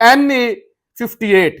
NA58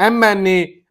MNA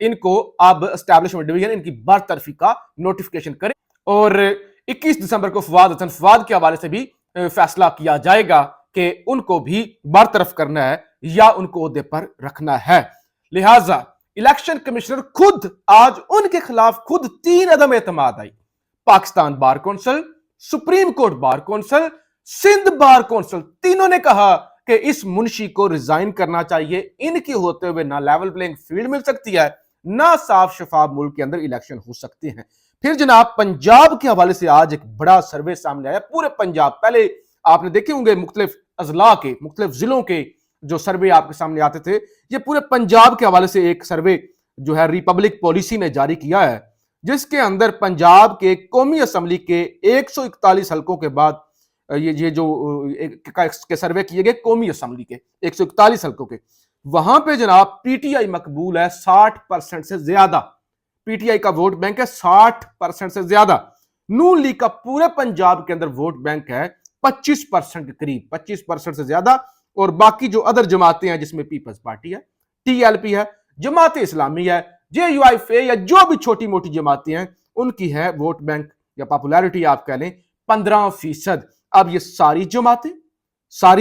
ان کو اب establishment division ان کی برطرفی کا نوٹیفیکیشن کرے اور 21 دسمبر کو فواد حسن فواد کے حوالے سے بھی فیصلہ کیا جائے گا کہ ان کو بھی برطرف کرنا ہے یا ان کو عہدے پر رکھنا ہے. لہٰذا الیکشن کمشنر خود آج ان کے خلاف خود 3 عدم اعتماد آئی. Pakistan bar council, supreme court bar council, Sindh bar council, تینوں نے کہا کہ اس منشی کو ریزائن کرنا چاہیے. ان کی ہوتے ہوئے نہ لیول پلینگ فیلڈ مل سکتی ہے، نہ صاف شفاف ملک کے اندر الیکشن ہو سکتے ہیں. پھر جناب پنجاب کے حوالے سے آج ایک بڑا سروے سامنے آیا. پورے پنجاب، پہلے آپ نے دیکھے ہوں گے مختلف اضلاع کے، مختلف ضلعوں کے جو سروے آپ کے سامنے آتے تھے، یہ پورے پنجاب کے حوالے سے ایک سروے جو ہے ریپبلک پالیسی نے جاری کیا ہے، جس کے اندر پنجاب کے قومی اسمبلی کے 141 حلقوں کے بعد یہ جو سروے کیے گئے قومی اسمبلی کے 141 حلقوں کے، وہاں پہ جناب پی ٹی آئی مقبول ہے 60% سے زیادہ. پی ٹی آئی کا ووٹ بینک ہے 60% سے زیادہ. نون لیگ کا پورے پنجاب کے اندر ووٹ بینک ہے 25% کے قریب، 25% سے زیادہ. اور باقی جو ادر جماعتیں ہیں جس میں پیپلز پارٹی ہے، ٹی ایل پی ہے، جماعت اسلامی ہے، جے یو آئی اے یا جو بھی چھوٹی موٹی جماعتیں ہیں، ان کی ہے ووٹ بینک یا پاپولیرٹی آپ کہہ لیں 15%. اب یہ ساری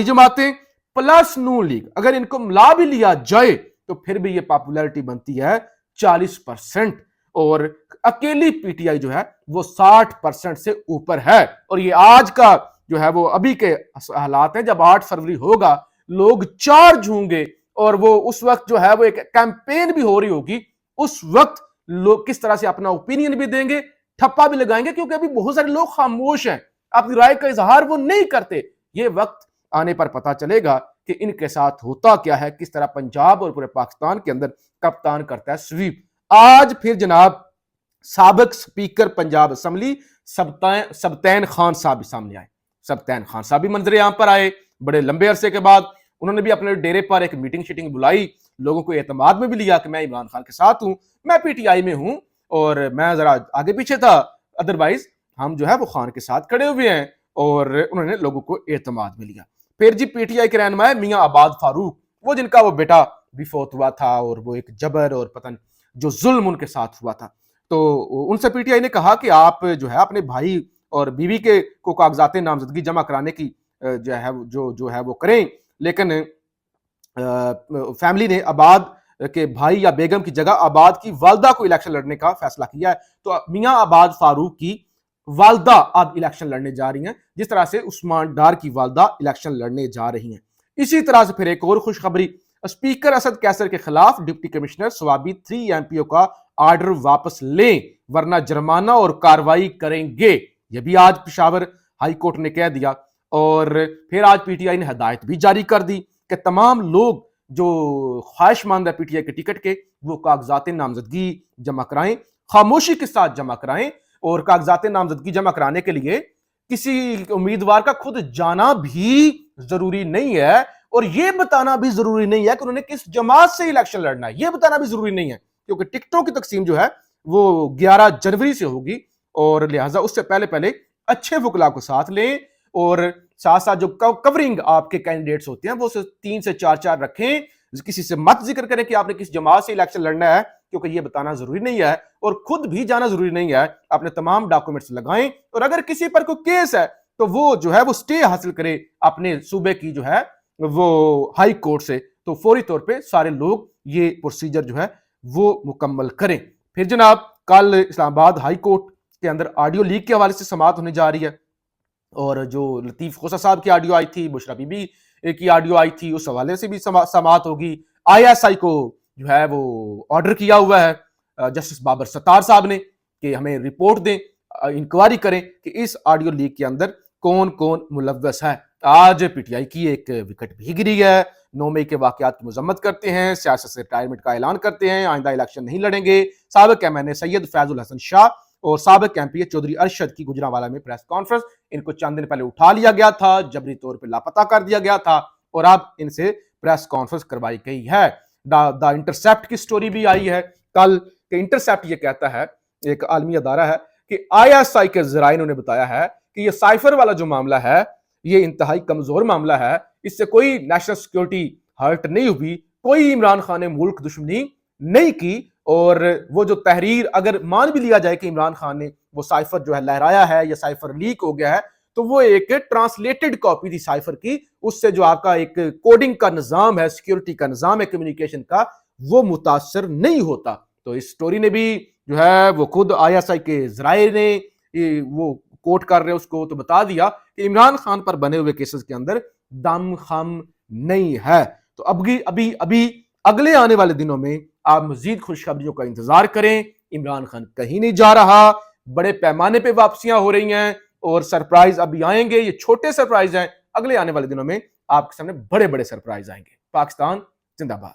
جماعتیں پلس نون لیگ اگر ان کو ملا بھی لیا جائے تو پھر بھی یہ پاپولیرٹی بنتی ہے 40%. اور اکیلی پی ٹی آئی جو ہے وہ 60% سے اوپر ہے. اور یہ آج کا جو ہے وہ ابھی کے حالات ہیں. جب 8 فروری ہوگا لوگ چارج ہوں گے اور وہ اس وقت جو ہے وہ ایک کیمپین بھی ہو رہی ہوگی. اس وقت لوگ کس طرح سے اپنا اوپینین بھی دیں گے، ٹھپا بھی لگائیں گے، کیونکہ ابھی بہت سارے لوگ خاموش ہیں، اپنی رائے کا اظہار وہ نہیں کرتے. یہ وقت آنے پر پتا چلے گا کہ ان کے ساتھ ہوتا کیا ہے، کس طرح پنجاب اور پورے پاکستان کے اندر کپتان کرتا ہے سویپ. آج پھر جناب سابق سپیکر پنجاب اسمبلی سبطین خان صاحب بھی سامنے آئے. سبطین خان صاحب بھی منظر عام پر آئے بڑے لمبے عرصے کے بعد. انہوں نے بھی اپنے ڈیرے پر ایک میٹنگ شیٹنگ بلائی، لوگوں کو اعتماد میں بھی لیا کہ میں عمران خان کے ساتھ ہوں، میں پی ٹی آئی میں ہوں اور میں ذرا آگے پیچھے تھا، ادروائز ہم جو ہے وہ خان کے ساتھ کھڑے ہوئے ہیں. اور انہوں نے لوگوں کو اعتماد میں لیا. پھر جی پی ٹی آئی کے رہنما ہے میاں آباد فاروق، وہ جن کا وہ بیٹا بھی فوت ہوا تھا اور وہ ایک جبر اور پتہ نہیں جو ظلم ان کے ساتھ ہوا تھا. تو ان سے پی ٹی آئی نے کہا کہ آپ جو ہے اپنے بھائی اور بیوی کے کو کاغذات نامزدگی جمع کرانے کی جو ہے وہ کریں، لیکن فیملی نے آباد کے بھائی یا بیگم کی جگہ آباد کی والدہ کو الیکشن لڑنے کا فیصلہ کیا ہے. تو میاں آباد فاروق کی والدہ اب الیکشن لڑنے جا رہی ہیں، جس طرح سے عثمان ڈار کی والدہ الیکشن لڑنے جا رہی ہیں. اسی طرح سے پھر ایک اور خوشخبری، اسپیکر اسد کیسر کے خلاف deputy commissioner Swabi 3 M P او کا آرڈر واپس لیں ورنہ جرمانہ اور کارروائی کریں گے. یہ بھی آج پشاور ہائی کورٹ نے کہہ دیا. اور پھر آج پی ٹی آئی نے ہدایت بھی جاری کر دی کہ تمام لوگ جو خواہش مند ہے پی ٹی آئی کے ٹکٹ کے، وہ کاغذات نامزدگی جمع کرائیں، خاموشی کے ساتھ جمع کرائیں. اور کاغذات نامزدگی جمع کرانے کے لیے کسی امیدوار کا خود جانا بھی ضروری نہیں ہے اور یہ بتانا بھی ضروری نہیں ہے کہ انہوں نے کس جماعت سے الیکشن لڑنا ہے، یہ بتانا بھی ضروری نہیں ہے، کیونکہ ٹکٹوں کی تقسیم جو ہے وہ 11 جنوری سے ہوگی. اور لہٰذا اس سے پہلے اچھے وکلاء کو ساتھ لیں اور ساتھ ساتھ جو کورنگ آپ کے کینڈیڈیٹس ہوتے ہیں وہ 3 سے 4 رکھیں. کسی سے مت ذکر کریں کہ آپ نے کس جماعت سے الیکشن لڑنا ہے، کیونکہ یہ بتانا ضروری نہیں ہے اور خود بھی جانا ضروری نہیں ہے. اپنے تمام ڈاکومنٹس لگائیں اور اگر کسی پر کوئی کیس ہے تو وہ جو ہے وہ سٹے حاصل کرے اپنے صوبے کی جو ہے وہ ہائی کورٹ سے. تو فوری طور پہ سارے لوگ یہ پروسیجر جو ہے وہ مکمل کریں. پھر جناب کل اسلام آباد ہائی کورٹ کے اندر آڈیو لیک کے حوالے سے سماعت ہونے جا رہی ہے اور جو لطیف خوسا صاحب کی آڈیو آئی تھی، بشرا بی بی کی آڈیو آئی تھی، اس حوالے سے بھی سماعت ہوگی. آئی ایس آئی کو جو ہے وہ آرڈر کیا ہوا ہے جسٹس بابر ستار صاحب نے کہ ہمیں رپورٹ دیں، انکوائری کریں کہ اس آڈیو لیک کے اندر کون کون ملوث ہے. آج پی ٹی آئی کی ایک وکٹ بھی گری ہے. 9 مئی کے واقعات کی مذمت کرتے ہیں، سیاست سے ریٹائرمنٹ کا اعلان کرتے ہیں، آئندہ الیکشن نہیں لڑیں گے. سابق ایم این اے سید فیض الحسن شاہ اور سابق ایم پی اے چودھری ارشد کی گجرانوالہ میں پریس کانفرنس، ان کو چند دن پہلے اٹھا لیا گیا تھا، جبری طور پہ لاپتہ کر دیا گیا تھا اور اب ان سے پریس کانفرنس کروائی گئی ہے. دا انٹرسیپٹ کی سٹوری بھی آئی ہے کل کہ انٹرسیپٹ یہ کہتا ہے، ایک عالمی ادارہ ہے، کہ آئی ایس آئی کے ذرائع انہوں نے بتایا ہے کہ یہ سائفر والا جو معاملہ ہے یہ انتہائی کمزور معاملہ ہے، اس سے کوئی نیشنل سیکیورٹی ہرٹ نہیں ہوئی، کوئی عمران خان نے ملک دشمنی نہیں کی، اور وہ جو تحریر اگر مان بھی لیا جائے کہ عمران خان نے وہ سائفر جو ہے لہرایا ہے یا سائفر لیک ہو گیا ہے تو وہ ایک ٹرانسلیٹڈ کاپی تھی سائفر کی، اس سے جو آپ کا ایک کوڈنگ کا نظام ہے، سیکیورٹی کا نظام ہے کمیونیکیشن کا، وہ متاثر نہیں ہوتا۔ تو اس سٹوری نے بھی جو ہے وہ خود آئی ایس آئی کے ذرائع نے وہ کوٹ کر رہے اس کو تو بتا دیا کہ عمران خان پر بنے ہوئے کیسز کے اندر دم خم نہیں ہے۔ تو ابھی اگلے آنے والے دنوں میں آپ مزید خوشخبریوں کا انتظار کریں۔ عمران خان کہیں نہیں جا رہا، بڑے پیمانے پہ واپسیاں ہو رہی ہیں اور سرپرائز ابھی آئیں گے، یہ چھوٹے سرپرائز ہیں، اگلے آنے والے دنوں میں آپ کے سامنے بڑے بڑے سرپرائز آئیں گے۔ پاکستان زندہ باد۔